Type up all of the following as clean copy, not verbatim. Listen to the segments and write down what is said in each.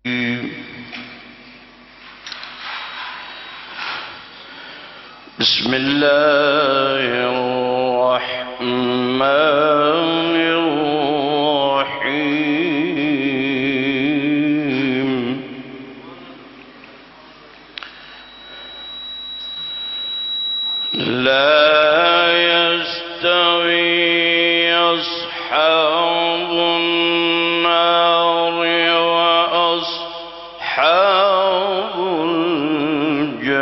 بسم الله الرحمن الرحيم. لا يستوي أصحاب النار وأصحاب الجنة.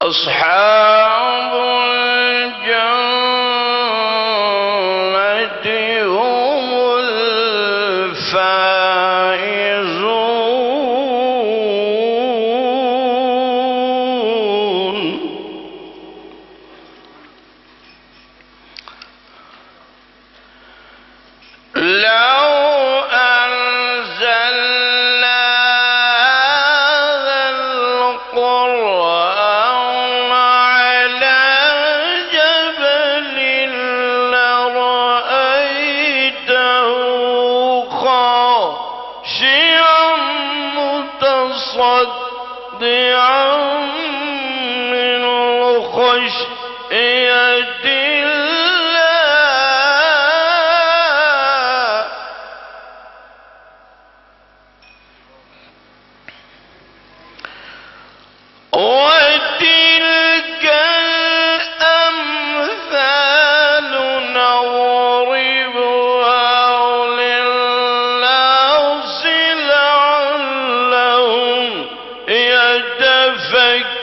أصحاب الجنة هم الفائزون. لو أنزلنا هذا القرآن على جبل لرأيته خاشعا متصدعا من خشية الله. وتلك الأمثال نضربها للناس لعلهم يتفكرون.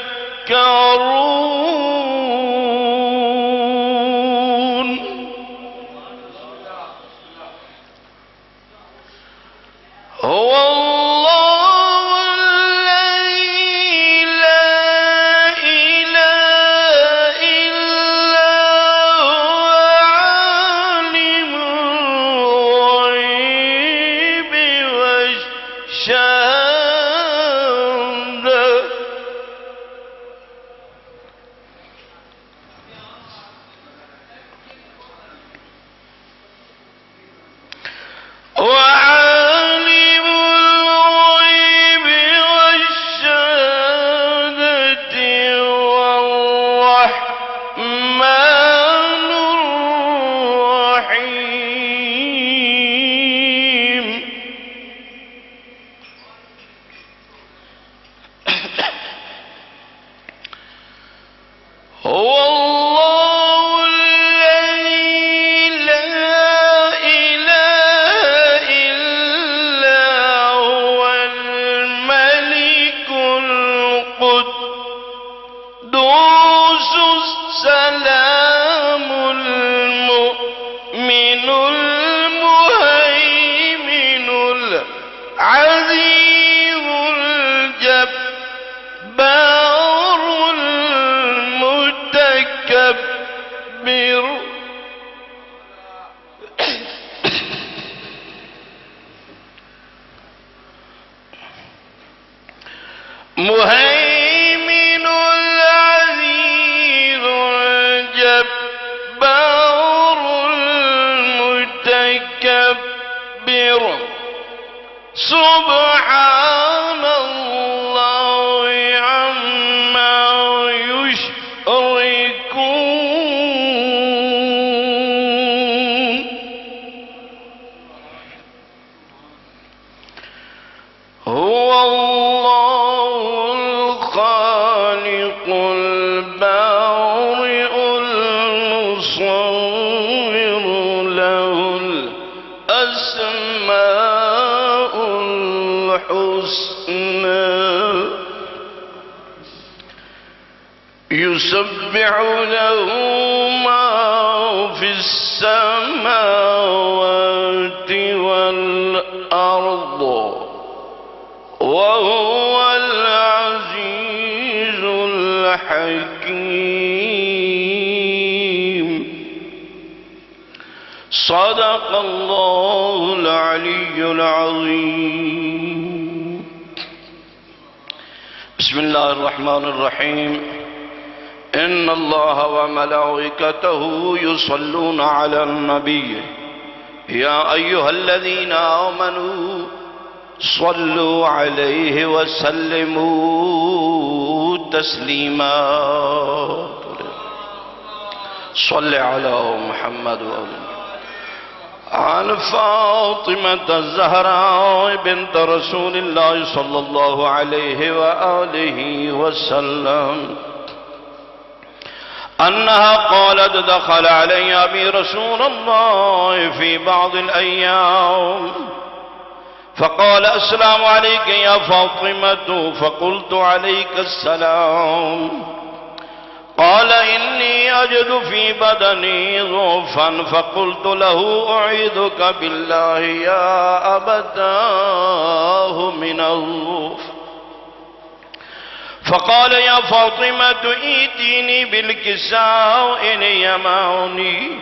هو الله الذي لا إله إلا هو عالم الغيب والشهادة. وعالم الغيب والشهادة والرحمن الرحيم. هو الله الذي لا إله إلا هو الملك القدوس السلام المؤمن المهيمن العزيز الجبار المتكبر. مهيمن العزيز الجبار المتكبر. سبحان الله عما يشركون. هو الله الخالق البارئ المصور له الأسماء الحسنى. يسبح له ما في السماوات والأرض وهو العزيز الحكيم. صدق الله العلي العظيم. بسم الله الرحمن الرحيم. إن الله وملائكته يصلون على النبي يا أيها الذين آمنوا صلوا عليه وسلموا تسليما صل على محمد وآله. عن فاطمة الزهراء بنت رسول الله صلى الله عليه وآله وسلم أنها قالت دخل علي أبي رسول الله في بعض الأيام فقال السلام عليك يا فاطمة فقلت عليك السلام. قال إني أجد في بدني ضعفا فقلت له أعيذك بالله يا أبتاه من الضعف. فقال يا فاطمة ائتيني بالكساء اليماني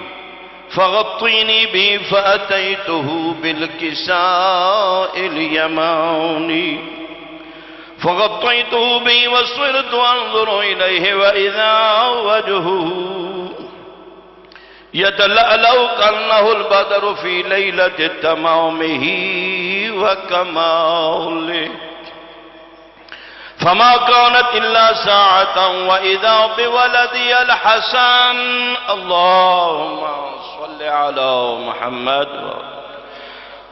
فغطيني به فأتيته بالكساء اليماني فغطيته به وصرت أنظر إليه وإذا وجهه يتلألأ كأنه البدر في ليلة تمامه وكماله. فما كانت إلا ساعة وإذا بولدي الحسن اللهم صل على محمد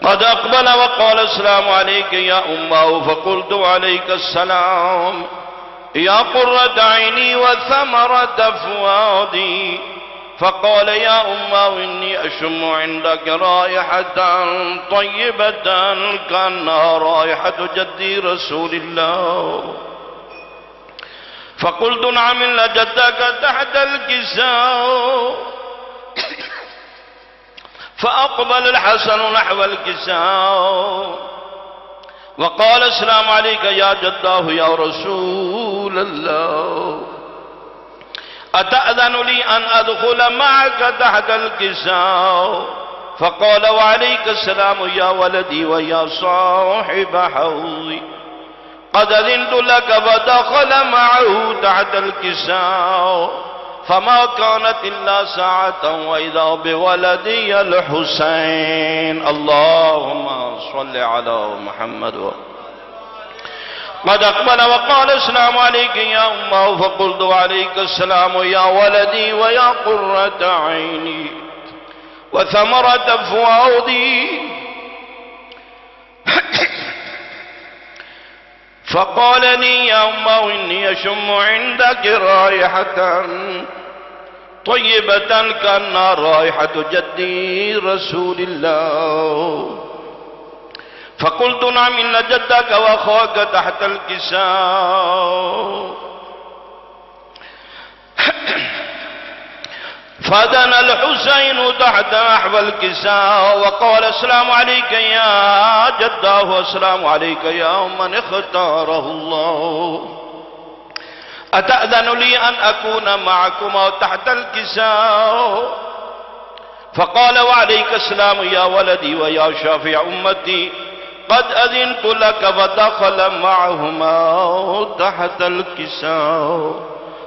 قد أقبل وقال السلام عليك يا أمه فقلت عليك السلام يا قرة عيني وثمرة فؤادي. فقال يا أمه إني أشم عندك رائحة طيبة كأنها رائحة جدي رسول الله. فقلت نعم إن جدك تحت الكساء. فأقبل الحسن نحو الكساء وقال السلام عليك يا جداه يا رسول الله أتأذن لي أن أدخل معك تحت الكساء؟ فقال وعليك السلام يا ولدي ويا صاحب حوضي. قد أذنت لك فدخل معه تحت الكساء فما كانت إلا ساعة وإذا بولدي الحسين اللهم صل على محمد. قد أقبل وقال السلام عليك يا أمه فقلت وعليك السلام يا ولدي ويا قرة عيني وثمرة فؤادي. فقال لي يا أمه إني أشم عندك رائحة طيبة كأنها رائحة جدي رسول الله. فقلت نعم إن جدك وأخاك تحت الكساء. فدنا الحسين تحت نحو الكساء وقال السلام عليك يا جداه والسلام عليك يا من اختاره الله. أتأذن لي أن أكون معكما تحت الكساء؟ فقال وعليك السلام يا ولدي ويا شافع أمتي قد أذنت لك فدخل معهما تحت الكساء.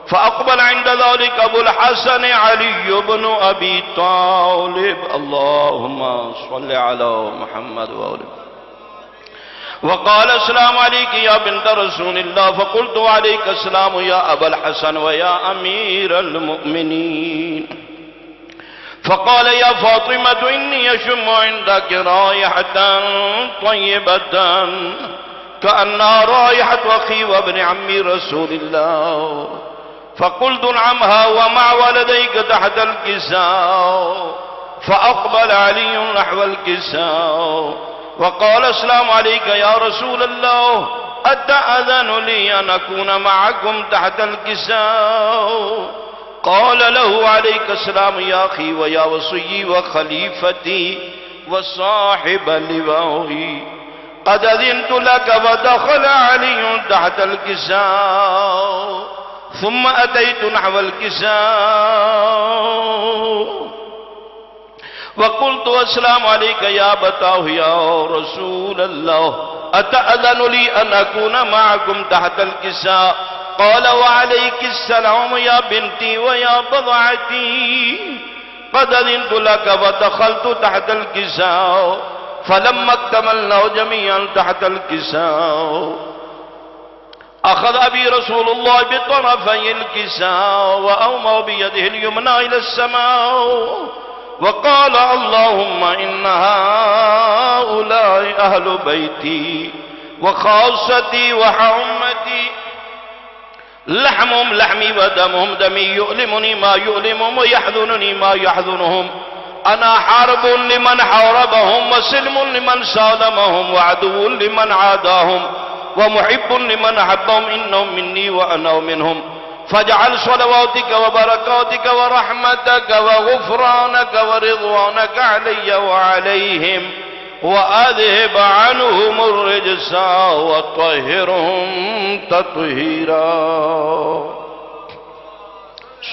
فأقبل عند ذلك أبو الحسن علي بن أبي طالب اللهم صل على محمد وآله وقال السلام عليك يا بنت رسول الله. فقلت وعليك السلام يا أبا الحسن ويا أمير المؤمنين. فقال يا فاطمة إني أشم عندك رائحة طيبة كأنها رائحة أخي وابن عمي رسول الله. فقلت نعمها ومع ولديك تحت الكساء. فأقبل علي نحو الكساء وقال السلام عليك يا رسول الله أتأذن لي أن أكون معكم تحت الكساء؟ قال له عليك السلام يا أخي ويا وصي وخليفتي وصاحب لوائي قد أذنت لك. فدخل علي تحت الكساء ثم أتيت نحو الكساء وقلت السلام عليك يا أبتاه يا رسول الله أتأذن لي أن أكون معكم تحت الكساء؟ قال وعليك السلام يا بنتي ويا بضعتي قد أذنت لك ودخلت تحت الكساء فلما اكتملنا جميعا تحت الكساء أخذ أبي رسول الله بطرفي الكساء وأومأ بيده اليمنى إلى السماء وقال اللهم إن هؤلاء أهل بيتي وخاصتي وحرمتي لحمهم لحمي ودمهم دمي يؤلمني ما يؤلمهم ويحزنني ما يحزنهم أنا حارب لمن حاربهم وسلم لمن سالمهم وعدو لمن عاداهم ومحب لمن أحبهم إنهم مني وأنا منهم فاجعل صلواتك وبركاتك ورحمتك وغفرانك ورضوانك علي وعليهم وأذهب عنهم الرجس وطهرهم تطهيرا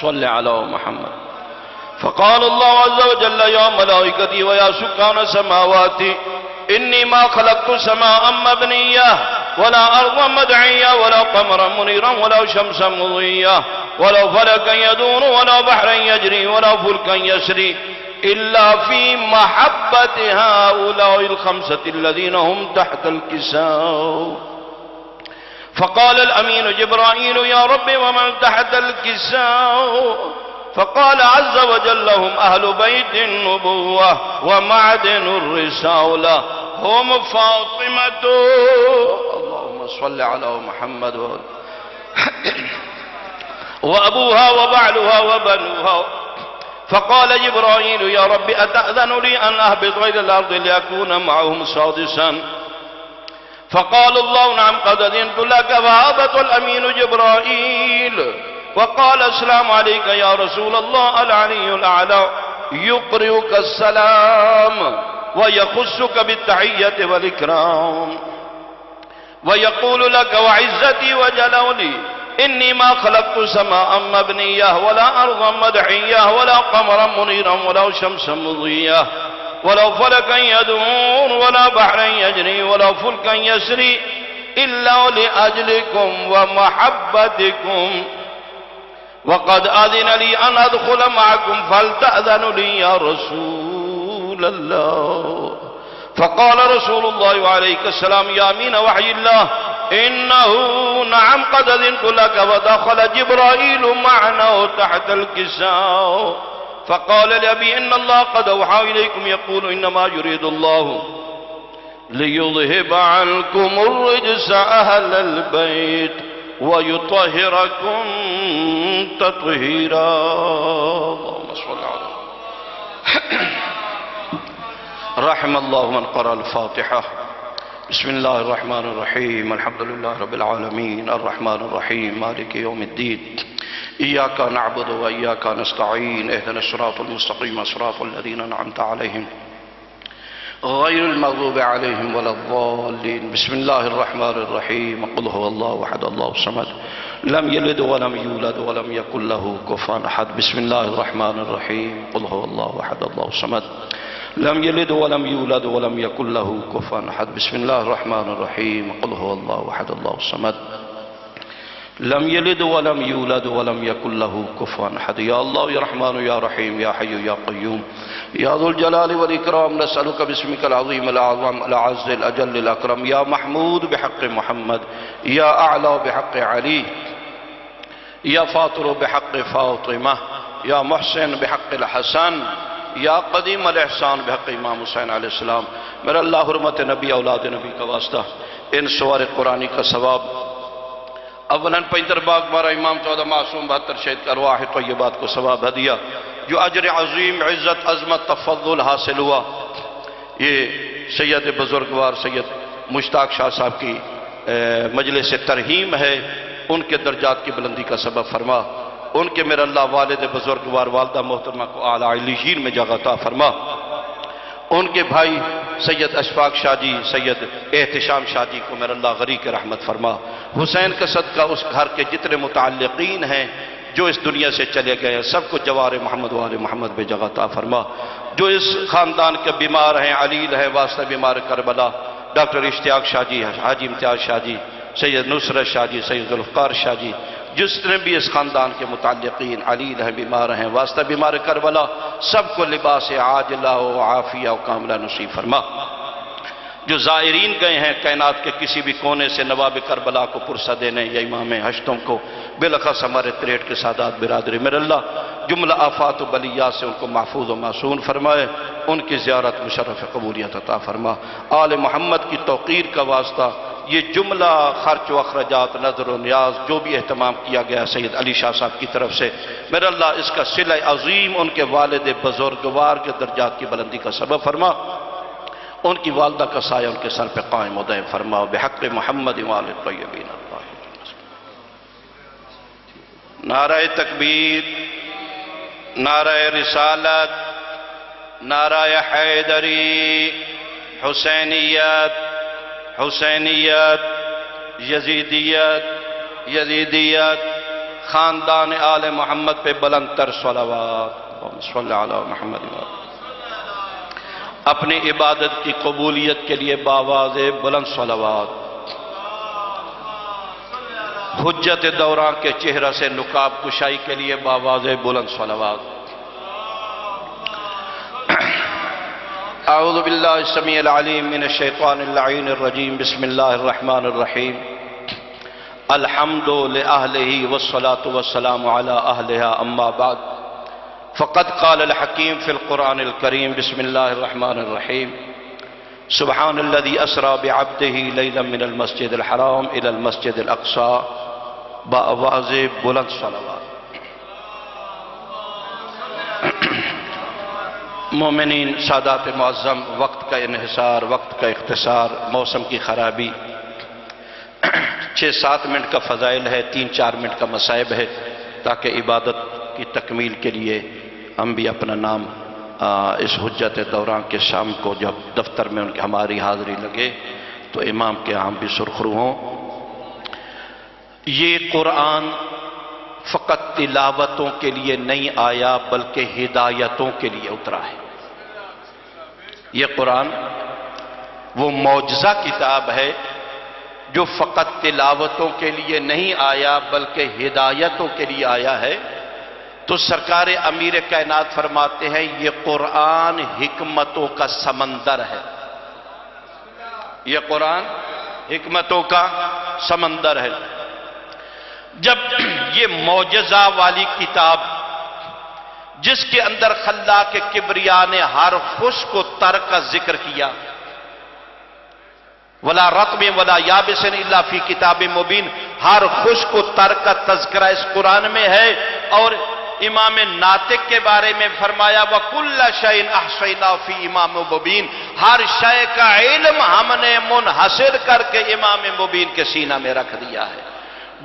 صل على محمد. فقال الله عز وجل يا ملائكتي ويا سكان سماواتي إني ما خلقت سماء مبنية ولا أرضا مدعية ولا قمرا منيرا ولا شمسا مضية ولا فلكا يدور ولا بحرا يجري ولا فلكا يسري إلا في محبة هؤلاء الخمسة الذين هم تحت الكساء. فقال الأمين جبرائيل يا رب ومن تحت الكساء؟ فقال عز وجل لهم أهل بيت النبوة ومعدن الرسالة هم فاطمة اللهم صل على محمد وأبوها وبعلها وبنوها. فقال جبرائيل يا رب أتأذن لي أن أهبط إلى الأرض لأكون معهم سادسا؟ فقال الله نعم قد أذنت لك. فهبط الأمين جبرائيل وقال السلام عليك يا رسول الله العلي الأعلى يقرئك السلام ويخصك بالتحية والإكرام ويقول لك وعزتي وجلالي إني ما خلقت سماء مبنية ولا أرضا مدحية ولا قمرا منيرا ولا شمسا مضية ولا فلكا يدور ولا بحرا يجري ولا فلكا يسري إلا لأجلكم ومحبتكم وقد أذن لي أن أدخل معكم فلتأذن لي يا رسول الله. فقال رسول الله عليك السلام يا أمين وحي الله إنه نعم قد أذنت لك. ودخل جبرائيل معنا تحت الكساء فقال لأبي إن الله قد أوحى إليكم يقول إنما يريد الله ليذهب عنكم الرجس أهل البيت ويطهركم تطهيرا. اللهم صل على رحم الله من قرأ الفاتحة. بسم الله الرحمن الرحيم الحمد لله رب العالمين الرحمن الرحيم مالك يوم الدين إياك نعبد وإياك نستعين اهدنا الصراط المستقيم صراط الذين أنعمت عليهم غير المغضوب عليهم ولا الضالين. بسم الله الرحمن الرحيم قل هو الله أحد الله الصمد لم يلد ولم يولد ولم يكن له كفوا أحد. بسم الله الرحمن الرحيم قل هو الله أحد الله الصمد لم يلد ولم يولد ولم يكن له كفوا أحد. بسم الله الرحمن الرحيم قل هو الله أحد الله الصمد لم يلد ولم يولد ولم يكن له كفوا أحد. يا الله يا رحمن يا رحيم يا حي يا قيوم يا ذو الجلال والإكرام نسألك باسمك العظيم الأعظم الأعز الأجل الأكرم يا محمود بحق محمد يا أعلى بحق علي يا فاطر بحق فاطمة يا محسن بحق الحسن یا قدیم الاحسان بحق امام حسین علیہ السلام. میرا اللہ حرمت نبی اولاد نبی کا واسطہ ان سوار قرآنی کا ثواب اولاً پیدر باغ بارہ امام 14 معصوم 72 شہید کا ارواح طیبات کو ثواب ہدیہ جو اجر عظیم عزت عظمت تفضل حاصل ہوا یہ سید بزرگوار سید مشتاق شاہ صاحب کی مجلس ترحیم ہے ان کے درجات کی بلندی کا سبب فرما. ان کے میرا اللہ والد بزرگوار والدہ محترمہ کو اعلی علیین میں جگہ عطا فرما. ان کے بھائی سید اشفاق شاہ جی سید احتشام شاہ جی کو میرا اللہ غریق رحمت فرما. حسین کا صدقہ اس گھر کے جتنے متعلقین ہیں جو اس دنیا سے چلے گئے ہیں سب کو جوار محمد وآل محمد میں جگہ عطا فرما. جو اس خاندان کے بیمار ہیں علیل ہیں واسطہ بیمار کربلا ڈاکٹر اشتیاق شاہ جی حاجی امتیاز شاہ جی سید نصرت شاہ جی سید ذوالفقار شاہ جی جتنے بھی اس خاندان کے متعلقین علیل ہیں، بیمار ہیں، واسطہ بیمار کربلا، سب کو لباس عاجلہ و عافیہ و کاملہ نصیب فرما۔ جو زائرین گئے ہیں کائنات کے کسی بھی کونے سے نواب کربلا کو پرسہ دینے یا امام ہشتم کو، بالاخص ہمارے تریٹ کے سادات برادری، میرے اللہ جملہ آفات و بلیات سے ان کو محفوظ و معصوم فرمائے، ان کی زیارت مشرف قبولیت عطا فرما۔ آل محمد کی توقیر کا واسطہ یہ جملہ خرچ و اخراجات، نظر و نیاز جو بھی اہتمام کیا گیا سید علی شاہ صاحب کی طرف سے، میرے اللہ اس کا صلہ عظیم ان کے والد بزرگوار کے درجات کی بلندی کا سبب فرما، ان کی والدہ کا سایہ ان کے سر پہ قائم و دائم فرما، بحق محمد وآل الطیبین الطاہرین۔ نعرہ تکبیر، نعرہ رسالت، نعرہ حیدری، حسینیت، حسینیت، یزیدیت، یزیدیت، خاندان آل محمد پہ بلند تر صلوات، صلی علی محمد وآلہ۔ اپنی عبادت کی قبولیت کے لیے باواز بلند صلوات۔ حجت دوران کے چہرہ سے نقاب کشائی کے لیے باواز بلند صلوات۔ اعوذ باللہ السمیع العلیم من الشیطان اللعین الرجیم، بسم اللہ الرحمن الرحیم۔ الحمد لأہلہ والصلاة والسلام علی اہلہا، اما بعد فقد قال الحکیم فی القرآن الکریم، بسم اللہ الرحمن الرحیم۔ سبحان الذی اسری بعبدہ لیلا من المسجد الحرام الی المسجد الاقصی، بآواز بلند صلوات۔ مومنین سادات معظم، وقت کا انحصار، وقت کا اختصار، موسم کی خرابی، 6-7 منٹ کا فضائل ہے، 3-4 منٹ کا مصائب ہے، تاکہ عبادت کی تکمیل کے لیے ہم بھی اپنا نام اس حجت دوران کے شام کو جب دفتر میں ان کی ہماری حاضری لگے تو امام کے ہم بھی سرخرو ہوں۔ یہ قرآن فقط تلاوتوں کے لیے نہیں آیا بلکہ ہدایتوں کے لیے اترا ہے۔ یہ قرآن وہ معجزہ کتاب ہے جو فقط تلاوتوں کے لیے نہیں آیا بلکہ ہدایتوں کے لیے آیا ہے۔ تو سرکار امیر کائنات فرماتے ہیں یہ قرآن حکمتوں کا سمندر ہے، یہ قرآن حکمتوں کا سمندر ہے۔ جب یہ معجزہ والی کتاب جس کے اندر خلاق کبریا نے ہر خشک و تر کا ذکر کیا، ولا رطب ولا یابس الا فی کتاب مبین، ہر خشک و تر کا تذکرہ اس قرآن میں ہے۔ اور امام ناطق کے بارے میں فرمایا وَكُلَّ شَيْءٍ أَحْصَيْنَاهُ فِي إِمَامٍ مُبِينٍ، ہر شے کا علم ہم نے منحصر کر کے امام مبین کے سینہ میں رکھ دیا ہے۔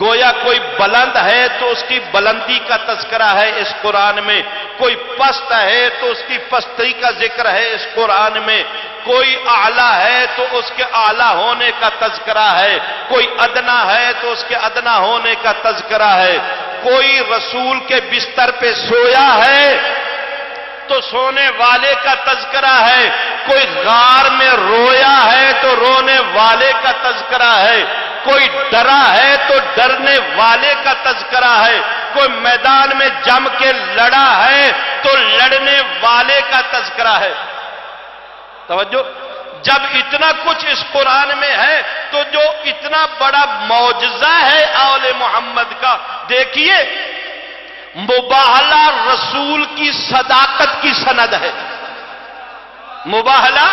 گویا کوئی بلند ہے تو اس کی بلندی کا تذکرہ ہے اس قرآن میں، کوئی پست ہے تو اس کی پستی کا ذکر ہے اس قرآن میں، کوئی اعلیٰ ہے تو اس کے اعلیٰ ہونے کا تذکرہ ہے، کوئی ادنا ہے تو اس کے ادنا ہونے کا تذکرہ ہے، کوئی رسول کے بستر پہ سویا ہے تو سونے والے کا تذکرہ ہے، کوئی غار میں رویا ہے تو رونے والے کا تذکرہ ہے، کوئی ڈرا ہے تو ڈرنے والے کا تذکرہ ہے، کوئی میدان میں جم کے لڑا ہے تو لڑنے والے کا تذکرہ ہے۔ توجہ، جب اتنا کچھ اس قرآن میں ہے تو جو اتنا بڑا معجزہ ہے آل محمد کا، دیکھیے مباہلہ رسول کی صداقت کی سند ہے، مباہلہ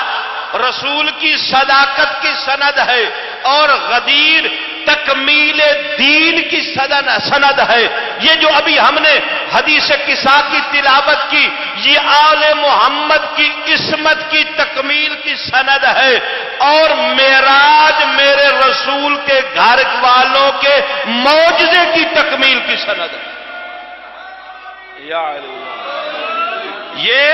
رسول کی صداقت کی سند ہے، اور غدیر تکمیل دین کی سند ہے۔ یہ جو ابھی ہم نے حدیث کسا کی تلاوت کی، یہ آل محمد کی عصمت کی تکمیل کی سند ہے، اور معراج میرے رسول کے گھر والوں کے معجزے کی تکمیل کی سند ہے۔ یا علی، یہ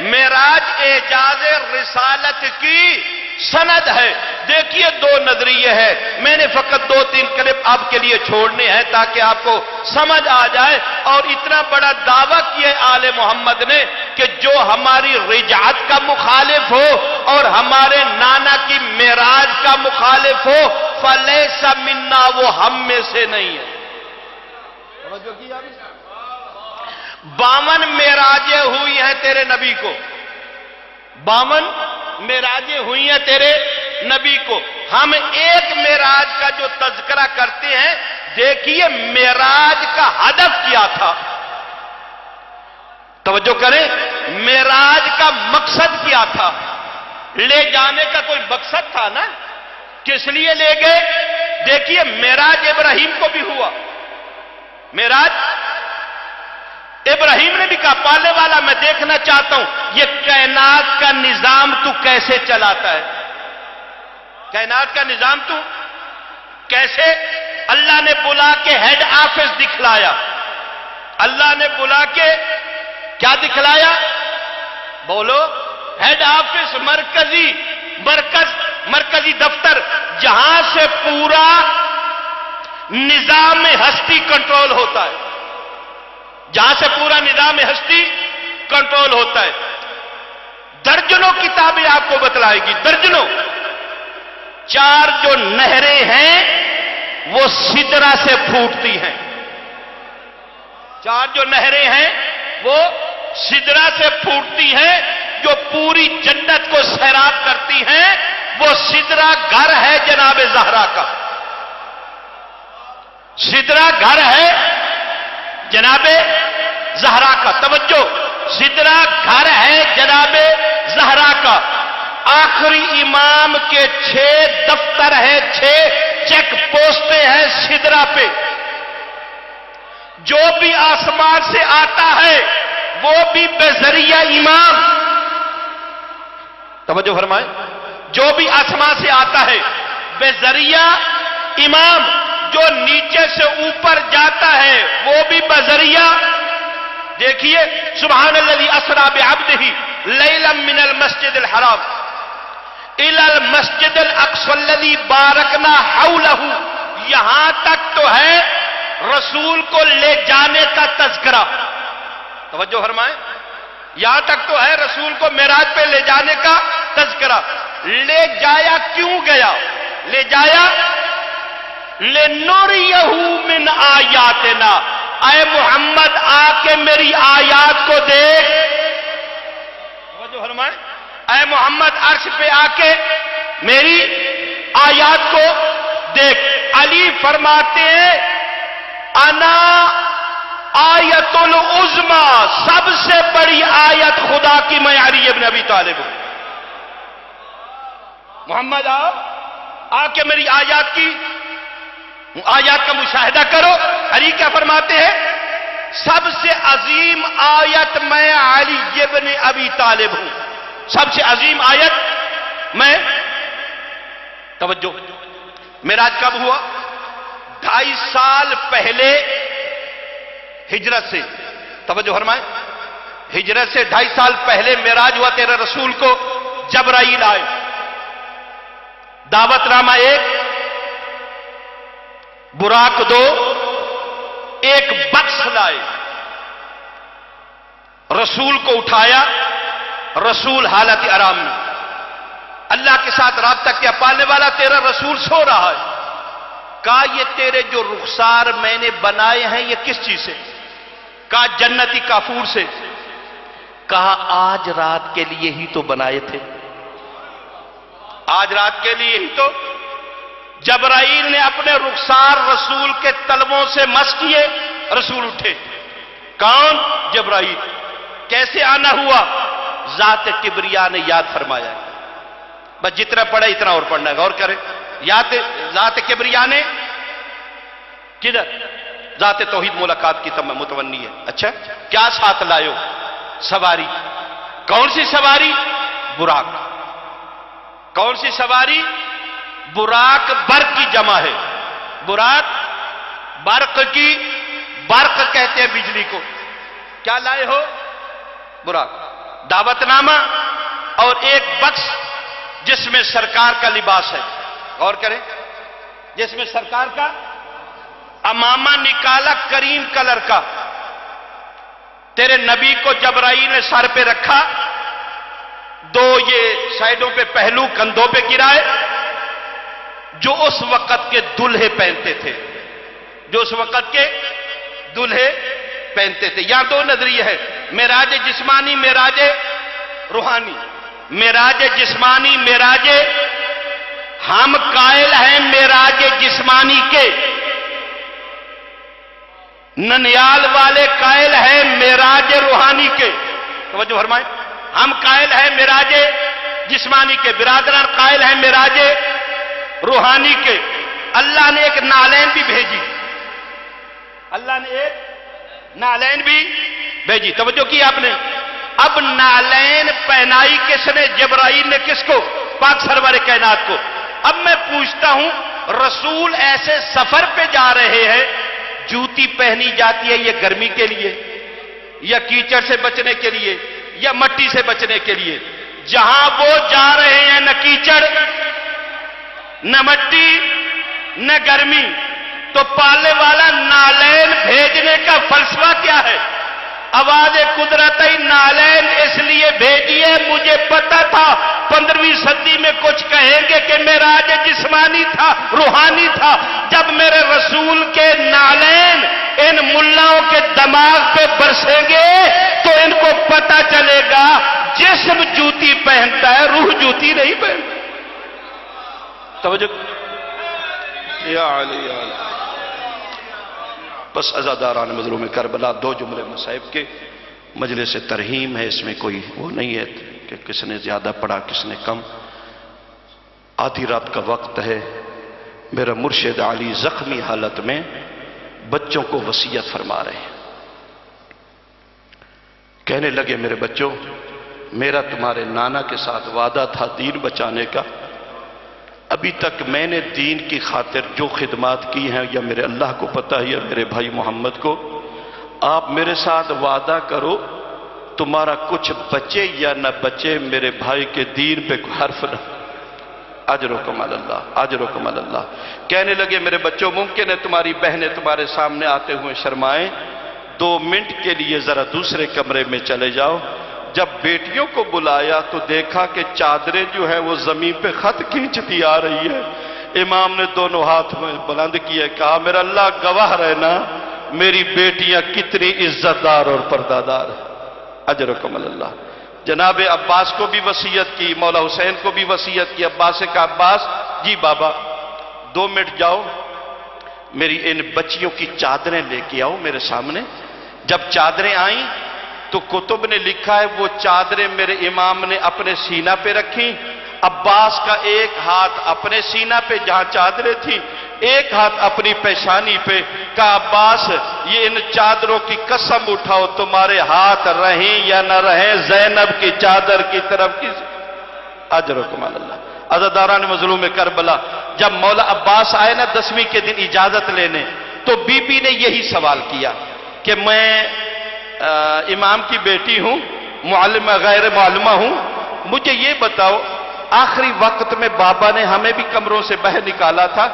معراج اعجاز رسالت کی سند ہے۔ دیکھیے دو نظریے ہیں، میں نے فقط 2-3 کلپ آپ کے لیے چھوڑنے ہیں تاکہ آپ کو سمجھ آ جائے۔ اور اتنا بڑا دعویٰ کیا آل محمد نے کہ جو ہماری رجعت کا مخالف ہو اور ہمارے نانا کی معراج کا مخالف ہو فلیس منا، وہ ہم میں سے نہیں ہے۔ توجہ کی آپ 52 معراجیں ہوئی ہیں تیرے نبی کو، 52 معراجیں ہوئی ہیں تیرے نبی کو. ہم ایک معراج کا جو تذکرہ کرتے ہیں، دیکھیے معراج کا ہدف کیا تھا. توجہ کریں، معراج کا مقصد کیا تھا؟ لے جانے کا کوئی مقصد تھا نا، کس لیے لے گئے؟ دیکھیے معراج ابراہیم کو بھی ہوا. معراج ابراہیم نے بھی کہا پالنے والا میں دیکھنا چاہتا ہوں یہ کائنات کا نظام تو کیسے چلاتا ہے. کائنات کا نظام تو کیسے؟ اللہ نے بلا کے ہیڈ آفس دکھلایا. اللہ نے بلا کے کیا دکھلایا؟ بولو. ہیڈ آفس، مرکزی دفتر، جہاں سے پورا نظام ہستی کنٹرول ہوتا ہے. جہاں سے پورا نظام ہستی کنٹرول ہوتا ہے. درجنوں کتابیں آپ کو بتلائے گی، درجنوں. 4 جو نہریں ہیں وہ سدرا سے پھوٹتی ہیں. 4 جو نہریں ہیں وہ سدرا سے پھوٹتی ہیں، جو پوری جنت کو سیراب کرتی ہیں. وہ سدرا گھر ہے جناب زہرا کا. سدرا گھر ہے جناب زہرا کا. توجہ، سدرا گھر ہے جناب زہرا کا. آخری امام کے 6 دفتر ہیں، 6 چیک پوسٹیں ہیں سدرا پہ. جو بھی آسمان سے آتا ہے وہ بھی بذریعہ امام. توجہ فرمائیں، جو بھی آسمان سے آتا ہے بذریعہ امام. جو نیچے سے اوپر جاتا ہے وہ بھی بذریعہ. دیکھیے سبحان الذی اسری بعبدہ لیلا من المسجد الحرام الى المسجد الاقصى الذی بارکنا حولہ. یہاں تک تو ہے رسول کو لے جانے کا تذکرہ. توجہ فرمائیں، یہاں تک تو ہے رسول کو معراج پہ لے جانے کا تذکرہ. لے جایا کیوں گیا؟ لے جایا لِنُرِيَهُ مِنْ آیاتنا. اے محمد آ کے میری آیات کو دیکھ. توجہ فرمائیں، اے محمد عرش پہ آ کے میری آیات کو دیکھ. علی فرماتے ہیں انا آیت العظمی، سب سے بڑی آیت خدا کی میں علی ابن ابی طالب ہوں. محمد آ کے میری آیات کا مشاہدہ کرو. علی کیا فرماتے ہیں؟ سب سے عظیم آیت میں علی ابن ابی طالب ہوں. سب سے عظیم آیت میں. توجہ، معراج کب ہوا؟ 2.5 سال پہلے ہجرت سے. توجہ فرمائیں، ہجرت سے 2.5 سال پہلے معراج ہوا. تیرے رسول کو جبرائیل آئے، دعوت نامہ 1، براق 2، ایک بکس لائے. رسول کو اٹھایا. رسول حالت آرام میں اللہ کے ساتھ رابطہ کیا. پالنے والا تیرا رسول سو رہا ہے. کہا یہ تیرے جو رخسار میں نے بنائے ہیں یہ کس چیز سے؟ کہا جنتی کافور سے. کہا آج رات کے لیے ہی تو بنائے تھے. آج رات کے لیے ہی تو. جبرائیل نے اپنے رخسار رسول کے تلووں سے مس کیے. رسول اٹھے. کون؟ جبرائیل. کیسے آنا ہوا؟ ذات کبریا نے یاد فرمایا. بس جتنا پڑھا اتنا اور پڑھنا ہے، غور کریں. ذات کبریا نے کدھر؟ ذات توحید ملاقات کی متونی ہے. اچھا کیا ساتھ لائے ہو؟ سواری. کون سی سواری؟ براق. کون سی سواری؟ براق. برق کی جمع ہے. براق برق کی، برق کہتے ہیں بجلی کو. کیا لائے ہو؟ براق. دعوت نامہ اور ایک بکس جس میں سرکار کا لباس ہے. غور کریں، جس میں سرکار کا امامہ نکالا کریم کلر کا. تیرے نبی کو جبرائیل نے سر پہ رکھا، 2 یہ سائیڈوں پہ پہلو کندھوں پہ گرائے، جو اس وقت کے دلہے پہنتے تھے. جو اس وقت کے دولہے پہنتے تھے. یہاں دو نظریے ہیں، معراج جسمانی، معراج روحانی. معراج جسمانی، معراج، ہم قائل ہیں معراج جسمانی کے، ننیال والے قائل ہیں معراج روحانی کے. توجہ فرمائیں، ہم قائل ہیں معراج جسمانی کے، برادران قائل ہیں معراج روحانی کے. اللہ نے ایک نالین بھی بھیجی، اللہ نے ایک نالین بھی بھیجی. توجہ کی آپ نے؟ اب نالین پہنائی کس نے؟ جبرائیل نے. کس کو؟ پاک سرور کائنات کو. اب میں پوچھتا ہوں، رسول ایسے سفر پہ جا رہے ہیں، جوتی پہنی جاتی ہے یہ گرمی کے لیے یا کیچڑ سے بچنے کے لیے یا مٹی سے بچنے کے لیے؟ جہاں وہ جا رہے ہیں نہ کیچڑ نہ مٹی نہ گرمی، تو پالنے والا نالین بھیجنے کا فلسفہ کیا ہے؟ آواز قدرتی نالین اس لیے بھیجیے، مجھے پتا تھا 15ویں صدی میں کچھ کہیں گے کہ معراج جسمانی تھا، روحانی تھا. جب میرے رسول کے نالین ان ملاؤں کے دماغ پہ برسیں گے تو ان کو پتا چلے گا جسم جوتی پہنتا ہے، روح جوتی نہیں پہنتا. توجہ یا علی یا علی. بس عزاداران مظلوم کربلا، دو جملے مصائب کے، مجلس ترحیم ہے، اس میں کوئی وہ نہیں ہے کہ کس نے زیادہ پڑھا کس نے کم. آدھی رات کا وقت ہے. میرا مرشد علی زخمی حالت میں بچوں کو وصیت فرما رہے ہیں. کہنے لگے میرے بچوں، میرا تمہارے نانا کے ساتھ وعدہ تھا دین بچانے کا. ابھی تک میں نے دین کی خاطر جو خدمات کی ہیں یا میرے اللہ کو پتہ ہے یا میرے بھائی محمد کو، آپ میرے ساتھ وعدہ کرو تمہارا کچھ بچے یا نہ بچے، میرے بھائی کے دین پہ حرف نہ. اجرکم علی اللہ، اجرکم علی اللہ. کہنے لگے میرے بچوں، ممکن ہے تمہاری بہنیں تمہارے سامنے آتے ہوئے شرمائیں، 2 منٹ کے لیے ذرا دوسرے کمرے میں چلے جاؤ. جب بیٹیوں کو بلایا تو دیکھا کہ چادریں جو ہیں وہ زمین پہ خط کھینچتی آ رہی ہے. امام نے دونوں ہاتھ میں بلند کیے، کہا میرا اللہ گواہ رہنا میری بیٹیاں کتنی عزت دار اور پردادار ہیں. اجرکم اللہ. جناب عباس کو بھی وصیت کی، مولا حسین کو بھی وصیت کی. عباس سے کہا عباس جی بابا 2 منٹ جاؤ، میری ان بچیوں کی چادریں لے کے آؤ میرے سامنے. جب چادریں آئیں تو کتب نے لکھا ہے وہ چادریں میرے امام نے اپنے سینہ پہ رکھیں. عباس کا ایک ہاتھ اپنے سینہ پہ جہاں چادریں تھیں، ایک ہاتھ اپنی پیشانی پہ. کہا عباس یہ ان چادروں کی قسم اٹھاؤ تمہارے ہاتھ رہیں یا نہ رہیں زینب کی چادر کی طرف کی. اجرکم اللہ. عزاداران مظلوم کربلا، جب مولا عباس آئے نا 10ویں کے دن اجازت لینے، تو بی بی نے یہی سوال کیا کہ میں امام کی بیٹی ہوں، معلمہ غیر معلمہ ہوں، مجھے یہ بتاؤ آخری وقت میں بابا نے ہمیں بھی کمروں سے باہر نکالا تھا،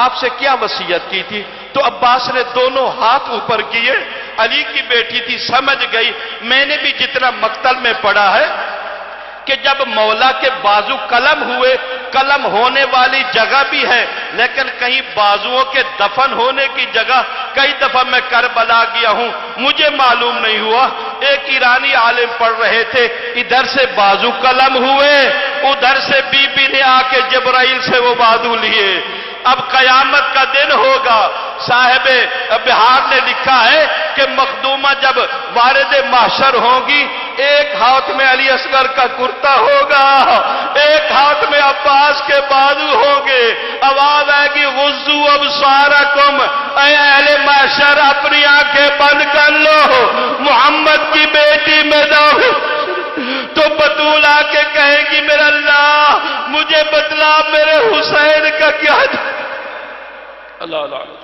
آپ سے کیا وصیت کی تھی؟ تو عباس نے دونوں ہاتھ اوپر کیے. علی کی بیٹی تھی، سمجھ گئی. میں نے بھی جتنا مقتل میں پڑھا ہے کہ جب مولا کے بازو قلم ہوئے، قلم ہونے والی جگہ بھی ہے لیکن کہیں بازوؤں کے دفن ہونے کی جگہ. کئی دفعہ میں کربلا گیا ہوں، مجھے معلوم نہیں ہوا. ایک ایرانی عالم پڑھ رہے تھے، ادھر سے بازو قلم ہوئے، ادھر سے بی بی نے آ کے جبرائیل سے وہ بازو لیے. اب قیامت کا دن ہوگا. صاحب بہار نے لکھا ہے کہ مخدومہ جب وارد محشر ہوگی، ایک ہاتھ میں علی اصغر کا کرتا ہوگا، ایک ہاتھ میں عباس کے بازو ہوں گے. آواز آئے گی غضو ابصارکم، اے اہل محشر اپنی آنکھیں بند کر لو، محمد کی بیٹی میں جاؤ. تو بطول آ کے کہے گی میرا اللہ مجھے بتلا میرے حسین کا کیا. اللہ اللہ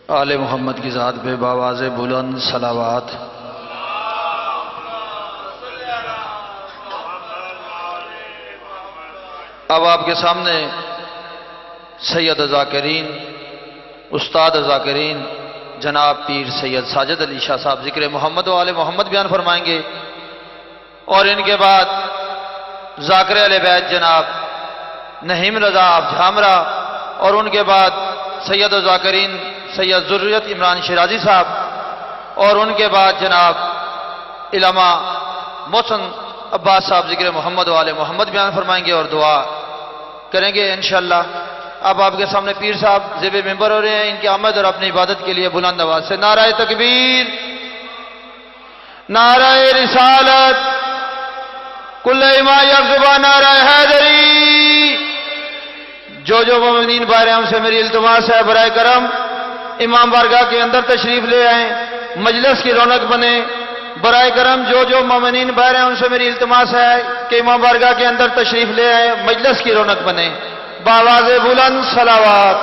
آل محمد کی ذات پہ باواز بلند صلوات. اب آپ کے سامنے سید ذاکرین، استاد ذاکرین، جناب پیر سید ساجد علی شاہ صاحب ذکر محمد و آل محمد بیان فرمائیں گے، اور ان کے بعد ذاکر اہل بیت جناب نہیم رضا آپ جھامرہ، اور ان کے بعد سید و ذاکرین سید ذریت عمران شیرازی صاحب، اور ان کے بعد جناب علامہ محسن عباس صاحب ذکر محمد و آل محمد بیان فرمائیں گے اور دعا کریں گے انشاءاللہ۔ اب آپ کے سامنے پیر صاحب زیب ممبر ہو رہے ہیں، ان کی آمد اور اپنی عبادت کے لیے بلند آواز سے نعرہ تکبیر، نعرہ رسالت، کل ایمان یک زبان، نعرہ حیدری۔ جو مومنین باہر ہم سے میری التماس ہے برائے کرم امام بارگاہ کے اندر تشریف لے آئیں، مجلس کی رونق بنے۔ برائے کرم جو مومنین باہر ہیں ان سے میری التماس ہے کہ امام بارگاہ کے اندر تشریف لے آئیں، مجلس کی رونق بنے۔ بآواز بلند صلوات۔